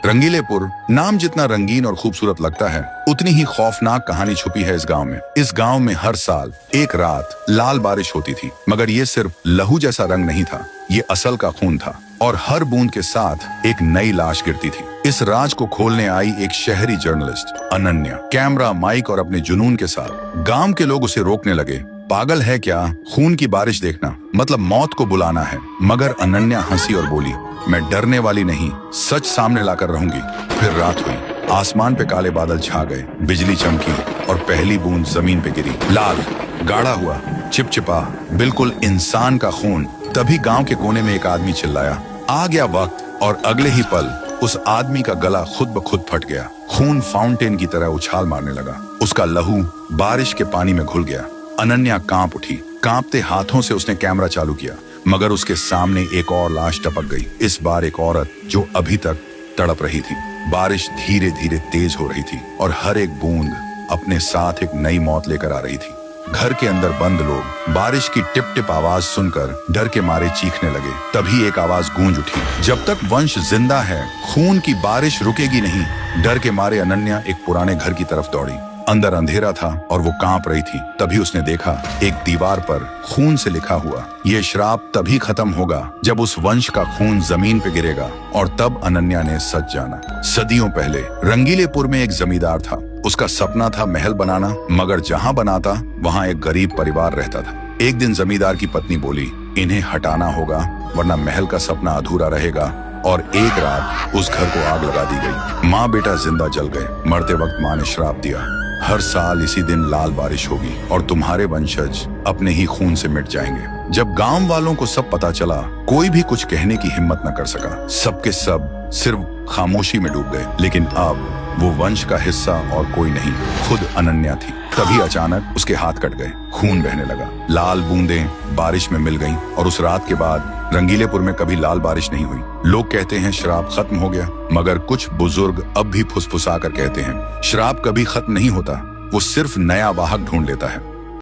रंगीलेपुर नाम जितना रंगीन और खूबसूरत लगता है, उतनी ही खौफनाक कहानी छुपी है इस गांव में। इस गांव में हर साल एक रात लाल बारिश होती थी, मगर ये सिर्फ लहू जैसा रंग नहीं था, ये असल का खून था। और हर बूंद के साथ एक नई लाश गिरती थी। इस राज को खोलने आई एक शहरी जर्नलिस्ट अनन्या, कैमरा, माइक और अपने जुनून के साथ। गांव के लोग उसे रोकने लगे। पागल है क्या, खून की बारिश देखना मतलब मौत को बुलाना है। मगर अनन्या हंसी और बोली, मैं डरने वाली नहीं, सच सामने लाकर रहूंगी। फिर रात हुई, आसमान पे काले बादल छा गए, बिजली चमकी और पहली बूंद जमीन पे गिरी। लाल, गाढ़ा हुआ, चिपचिपा, बिल्कुल इंसान का खून। तभी गांव के कोने में एक आदमी चिल्लाया, आ गया वक्त। और अगले ही पल उस आदमी का गला खुद ब खुद फट गया। खून फाउंटेन की तरह उछाल मारने लगा। उसका लहू बारिश के पानी में घुल गया। अनन्या कांप उठी। कांपते हाथों से उसने कैमरा चालू किया, मगर उसके सामने एक और लाश टपक गई। इस बार एक औरत जो अभी तक तड़प रही थी। बारिश धीरे धीरे तेज हो रही थी और हर एक बूंद अपने साथ एक नई मौत लेकर आ रही थी। घर के अंदर बंद लोग बारिश की टिप टिप आवाज सुनकर डर के मारे चीखने लगे। तभी एक आवाज गूंज उठी, जब तक वंश जिंदा है, खून की बारिश रुकेगी नहीं। डर के मारे अनन्या एक पुराने घर की तरफ दौड़ी। अंदर अंधेरा था और वो कांप रही थी। तभी उसने देखा एक दीवार पर खून से लिखा हुआ, ये श्राप तभी खत्म होगा जब उस वंश का खून जमीन पे गिरेगा। और तब अनन्या ने सच जाना। सदियों पहले रंगीलेपुर में एक जमींदार था। उसका सपना था महल बनाना, मगर जहां बनाता वहां एक गरीब परिवार रहता था। एक दिन जमींदार की पत्नी बोली, इन्हें हटाना होगा वरना महल का सपना अधूरा रहेगा। और एक रात उस घर को आग लगा दी गई। माँ बेटा जिंदा जल गए। मरते वक्त माँ ने श्राप दिया, हर साल इसी दिन लाल बारिश होगी और तुम्हारे वंशज अपने ही खून से मिट जाएंगे। जब गांव वालों को सब पता चला, कोई भी कुछ कहने की हिम्मत न कर सका। सबके सब सिर्फ खामोशी में डूब गए। लेकिन अब वो वंश का हिस्सा और कोई नहीं, खुद अनन्या थी। तभी अचानक उसके हाथ कट गए, खून बहने लगा। लाल बूंदें बारिश में मिल गईं और उस रात के बाद रंगीलेपुर में कभी लाल बारिश नहीं हुई। लोग कहते हैं श्राप खत्म हो गया, मगर कुछ बुजुर्ग अब भी फुसफुसा कर कहते हैं, श्राप कभी खत्म नहीं होता, वो सिर्फ नया वाहक ढूंढ लेता है।